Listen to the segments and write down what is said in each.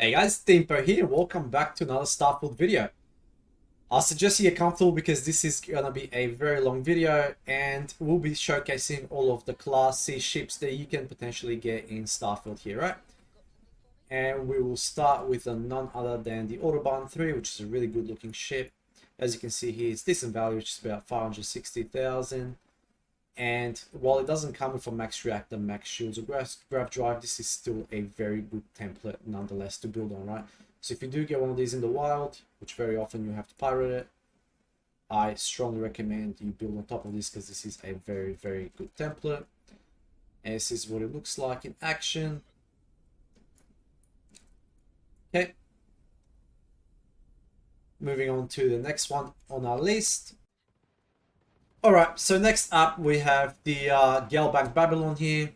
Hey guys, Timpo here. Welcome back to another Starfield video. I suggest you get comfortable because this is gonna be a very long video and we'll be showcasing all of the Class C ships that you can potentially get in Starfield here, right? And we will start with none other than the Autobahn 3, which is a really good looking ship. As you can see here, it's decent value, which is about 560,000. And while it doesn't come with a max reactor, max shields, or grav drive, this is still a very good template nonetheless to build on, right? So if you do get one of these in the wild, which very often you have to pirate it, I strongly recommend you build on top of this because this is a very, very good template. And this is what it looks like in action. Okay. Moving on to the next one on our list. Alright, so next up we have the GalBank Babylon here.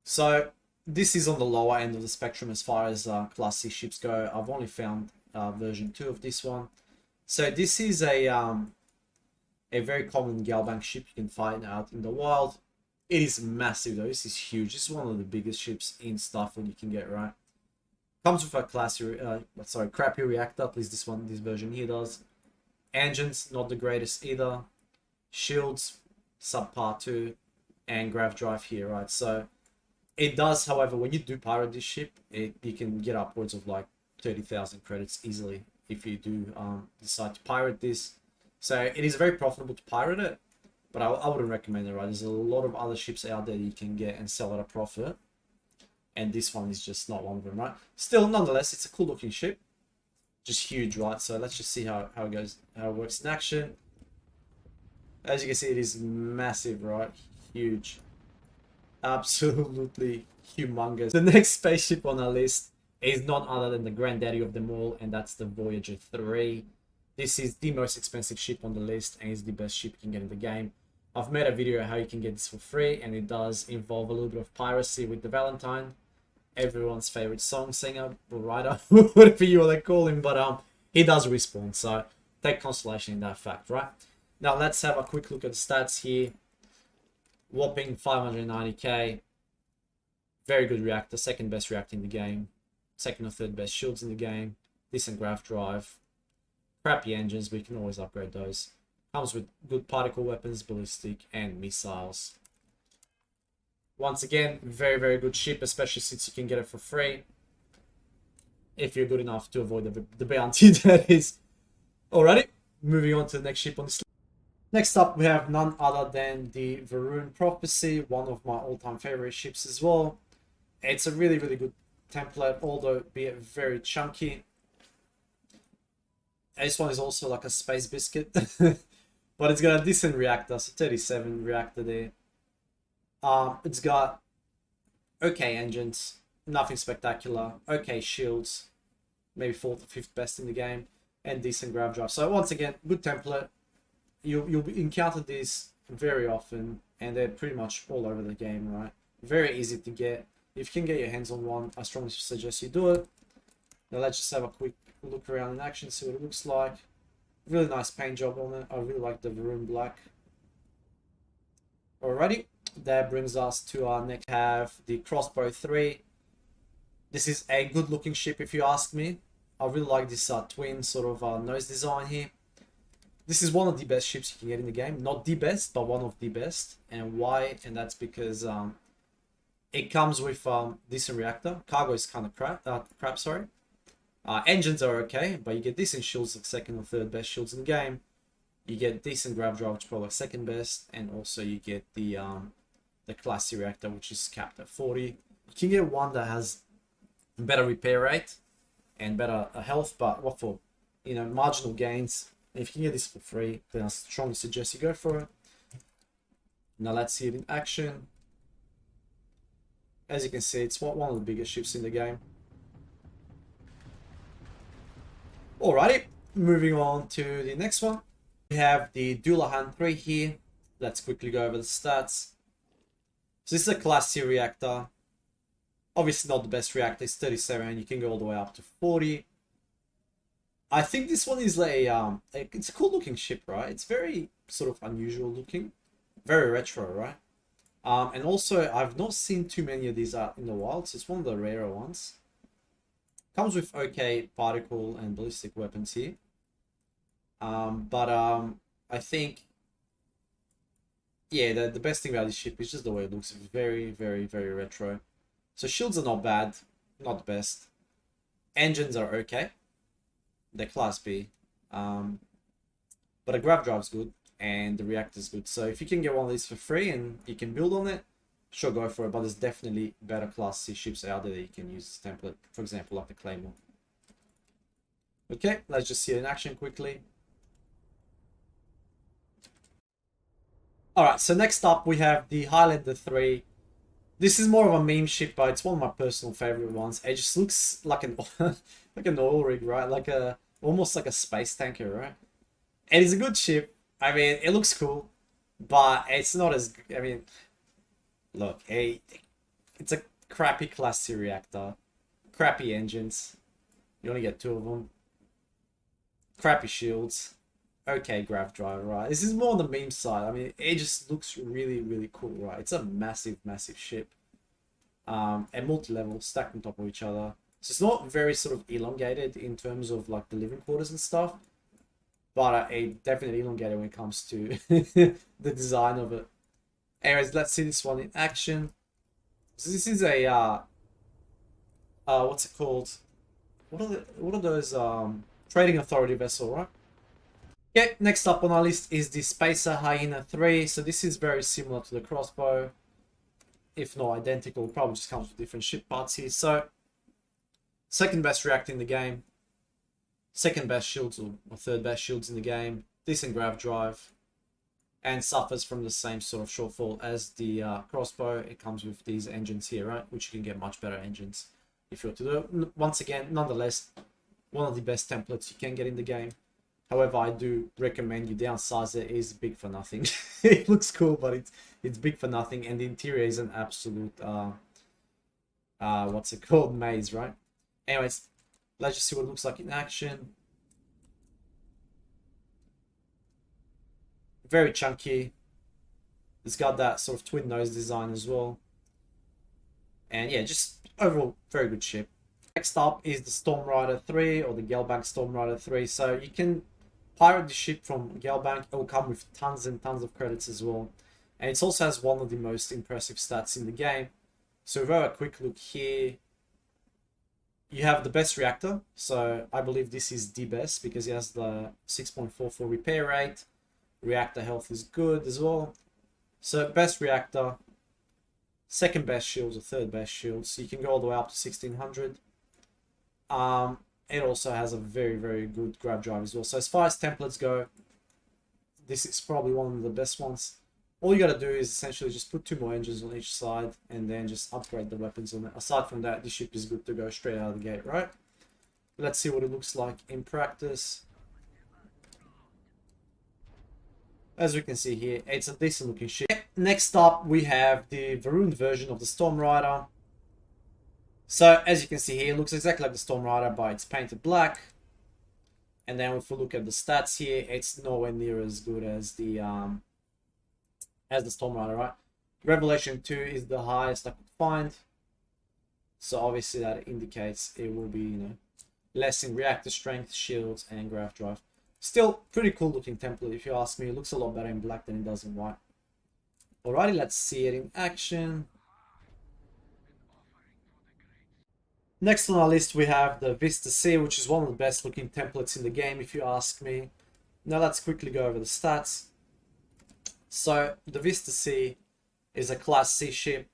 So this is on the lower end of the spectrum as far as Class C ships go. I've only found version 2 of this one. So this is a very common GalBank ship you can find out in the wild. It is massive though, this is huge. This is one of the biggest ships in Starfield you can get, right? Comes with a crappy reactor, at least this version here does. Engines, not the greatest either. Shields, subpar 2. And grav drive here, right? So it does, however, when you do pirate this ship, you can get upwards of like 30,000 credits easily if you do decide to pirate this. So it is very profitable to pirate it, but I wouldn't recommend it, right? There's a lot of other ships out there you can get and sell at a profit. And this one is just not one of them, right? Still, nonetheless, it's a cool looking ship. Just huge, right? So let's just see how it goes, how it works in action. As you can see, it is massive, right? Huge. Absolutely humongous. The next spaceship on our list is none other than the granddaddy of them all, and that's the Voyager III. This is the most expensive ship on the list and is the best ship you can get in the game. I've made a video how you can get this for free, and it does involve a little bit of piracy with the Valentine, everyone's favorite song singer or writer, whatever you want to call him, but he does respawn, so take consolation in that fact, right? Now let's have a quick look at the stats here. Whopping 590k. Very good reactor, second best reactor in the game, second or third best shields in the game, decent grav drive, crappy engines, but you can always upgrade those. Comes with good particle weapons, ballistic, and missiles. Once again, very, very good ship, especially since you can get it for free. If you're good enough to avoid the bounty, that is. Alrighty, moving on to the next ship on this list. Next up, we have none other than the Verun Prophecy, one of my all-time favorite ships as well. It's a really, really good template, although be it very chunky. This one is also like a space biscuit, but it's got a decent reactor, so 37 reactor there. It's got okay engines, nothing spectacular, okay shields, maybe 4th or 5th best in the game, and decent grav drive. So once again, good template. You'll encounter these very often, and they're pretty much all over the game, right? Very easy to get. If you can get your hands on one, I strongly suggest you do it. Now let's just have a quick look around in action, see what it looks like. Really nice paint job on it. I really like the Verun black. Alrighty, that brings us to our next. Have the Crossbow III. This is a good looking ship if you ask me. I really like this twin sort of nose design here. This is one of the best ships you can get in the game. Not the best, but one of the best. And why? And that's because it comes with decent reactor. Cargo is kind of crap, sorry. Engines are okay, but you get decent shields, like second or third best shields in the game. You get decent grav drive, which is probably like second best, and also you get the Class C reactor, which is capped at 40. You can get one that has better repair rate and better health, but what for, you know, marginal gains. If you can get this for free, then I strongly suggest you go for it. Now let's see it in action. As you can see, it's one of the biggest ships in the game. Alrighty, moving on to the next one. We have the Hyena III here. Let's quickly go over the stats. So this is a Class C reactor. Obviously not the best reactor, it's 37, you can go all the way up to 40. I think this one is it's a cool looking ship, right? It's very sort of unusual looking, very retro, right? And also, I've not seen too many of these out in the wild, so it's one of the rarer ones. Comes with okay particle and ballistic weapons here. But I think, yeah, the best thing about this ship is just the way it looks. Very, very, very retro. So shields are not bad, not the best. Engines are okay. They're class B. But a grav drive's good and the reactor's good. So if you can get one of these for free and you can build on it, sure, go for it. But there's definitely better class C ships out there that you can use as template. For example, like the Claymore. Okay, let's just see it in action quickly. Alright, so next up we have the Hyena III. This is more of a meme ship, but it's one of my personal favorite ones. It just looks like an like an oil rig, right? Like almost like a space tanker, right? It is a good ship. I mean, it looks cool, but it's not as. I mean, look, it's a crappy class C reactor, crappy engines. You only get 2 of them. Crappy shields. Okay, grav drive, right? This is more on the meme side. I mean, it just looks really, really cool, right? It's a massive, massive ship. And multi-level, stacked on top of each other. So it's not very sort of elongated in terms of like the living quarters and stuff. But it definitely elongated when it comes to the design of it. Anyways, let's see this one in action. So this is a, what's it called? What are those, trading authority vessel, right? Okay, next up on our list is the Spacer Hyena III. So this is very similar to the Crossbow, if not identical. Probably just comes with different ship parts here. So, second best reactor in the game, second best shields or third best shields in the game, decent grav drive, and suffers from the same sort of shortfall as the Crossbow. It comes with these engines here, right? Which you can get much better engines if you were to do it. Once again, nonetheless, one of the best templates you can get in the game. However, I do recommend you downsize it. It is big for nothing. It looks cool, but it's big for nothing, and the interior is an absolute what's it called, maze, right? Anyways, let's just see what it looks like in action. Very chunky. It's got that sort of twin nose design as well, and yeah, just overall very good ship. Next up is the Storm Rider 3 or the GalBank Storm Rider 3. So you can pirate the ship from GalBank. It will come with tons and tons of credits as well. And it also has one of the most impressive stats in the game. So if we have a quick look here, you have the best reactor. So I believe this is the best because it has the 6.44 repair rate. Reactor health is good as well. So best reactor, second best shields or third best shields. So you can go all the way up to 1600. It also has a very, very good grav drive as well. So as far as templates go, this is probably one of the best ones. All you gotta do is essentially just put 2 more engines on each side and then just upgrade the weapons on it. Aside from that, the ship is good to go straight out of the gate, right? Let's see what it looks like in practice. As we can see here, it's a decent looking ship. Next up, we have the Verun version of the Storm Rider. So, as you can see here, it looks exactly like the Storm Rider, but it's painted black. And then if we look at the stats here, it's nowhere near as good as the Storm Rider, right? Revelation 2 is the highest I could find. So obviously that indicates it will be, you know, less in reactor strength, shields, and grav drive. Still, pretty cool looking template if you ask me. It looks a lot better in black than it does in white. Alrighty, let's see it in action. Next on our list, we have the Vista C, which is one of the best looking templates in the game, if you ask me. Now let's quickly go over the stats. So, the Vista C is a Class C ship.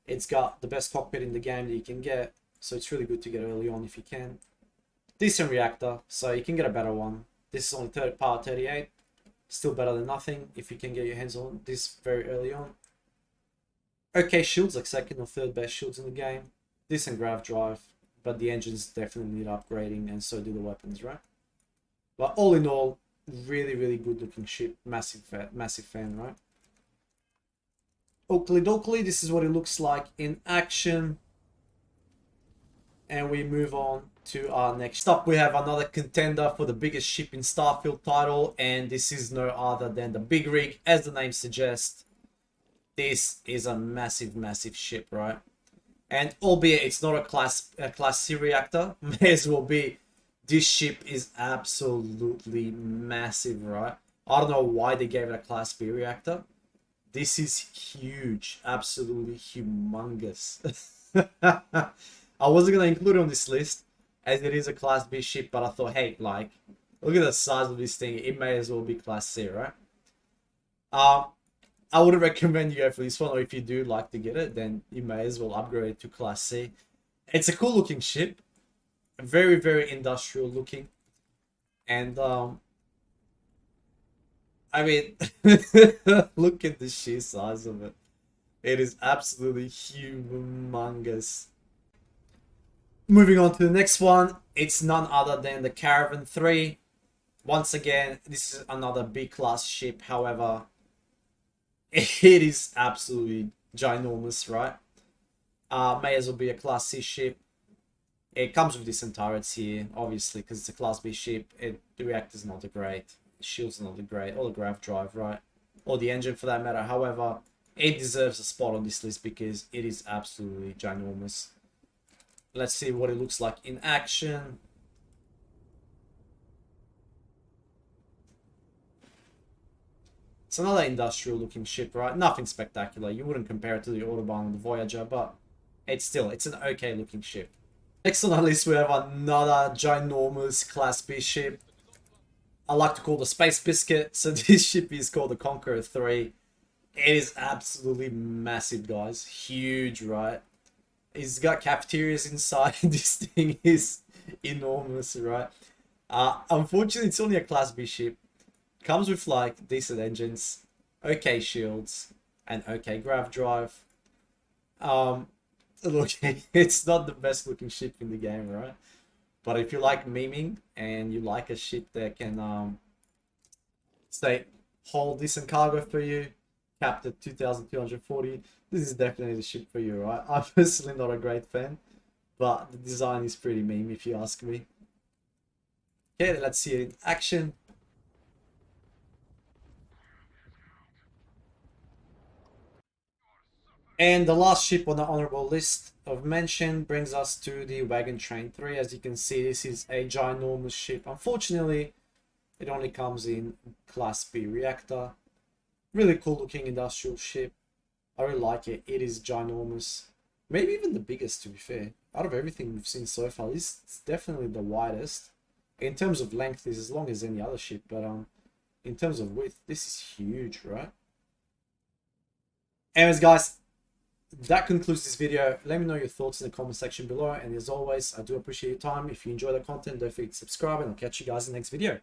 It's got the best cockpit in the game that you can get, so it's really good to get early on if you can. Decent reactor, so you can get a better one. This is only power 38. Still better than nothing if you can get your hands on this very early on. Okay shields, like second or third best shields in the game. Decent grav drive, but the engines definitely need upgrading, and so do the weapons, right? But all in all, really, really good looking ship. Massive fan, right? Oakley dokley, this is what it looks like in action. And we move on to our next up. We have another contender for the biggest ship in Starfield title, and this is no other than the Big Rig, as the name suggests. This is a massive, massive ship, right? And albeit it's not a class C reactor, may as well be. This ship is absolutely massive, right? I don't know why they gave it a class B reactor. This is huge, absolutely humongous. I wasn't gonna include it on this list as it is a class B ship, but I thought, hey, like, look at the size of this thing. It may as well be class C, right? I wouldn't recommend you go for this one, or if you do like to get it, then you may as well upgrade it to class C. It's a cool looking ship, very, very industrial looking, and I mean, look at the sheer size of it. It is absolutely humongous. Moving on to the next one, it's none other than the Caravan III. Once again, this is another B-class ship, however, it is absolutely ginormous, right? May as well be a class C ship. It comes with decent turrets here, obviously, because it's a class B ship. The reactor's not that great. The shield's not that great. Or the grav drive, right? Or the engine for that matter. However, it deserves a spot on this list because it is absolutely ginormous. Let's see what it looks like in action. It's another industrial looking ship, right? Nothing spectacular. You wouldn't compare it to the Autobahn and the Voyager, but it's an okay looking ship. Next on our list, we have another ginormous Class B ship. I like to call the Space Biscuit. So this ship is called the Conqueror III. It is absolutely massive, guys. Huge, right? It's got cafeterias inside. This thing is enormous, right? Unfortunately, it's only a Class B ship. Comes with like decent engines, okay shields, and okay grav drive. Look, it's not the best looking ship in the game, right? But if you like memeing and you like a ship that can say hold decent cargo for you, capped at 2,240, this is definitely the ship for you, right? I'm personally not a great fan, but the design is pretty meme if you ask me. Okay, let's see it in action. And the last ship on the honorable list of mention brings us to the Wagon Train III. As you can see, this is a ginormous ship. Unfortunately, it only comes in Class B reactor. Really cool looking industrial ship. I really like it. It is ginormous. Maybe even the biggest, to be fair. Out of everything we've seen so far, this is definitely the widest. In terms of length, it's as long as any other ship, but in terms of width, this is huge, right? Anyways, guys, that concludes this video. Let me know your thoughts in the comment section below, and as always, I do appreciate your time. If you enjoy the content, don't forget to subscribe, and I'll catch you guys in the next video.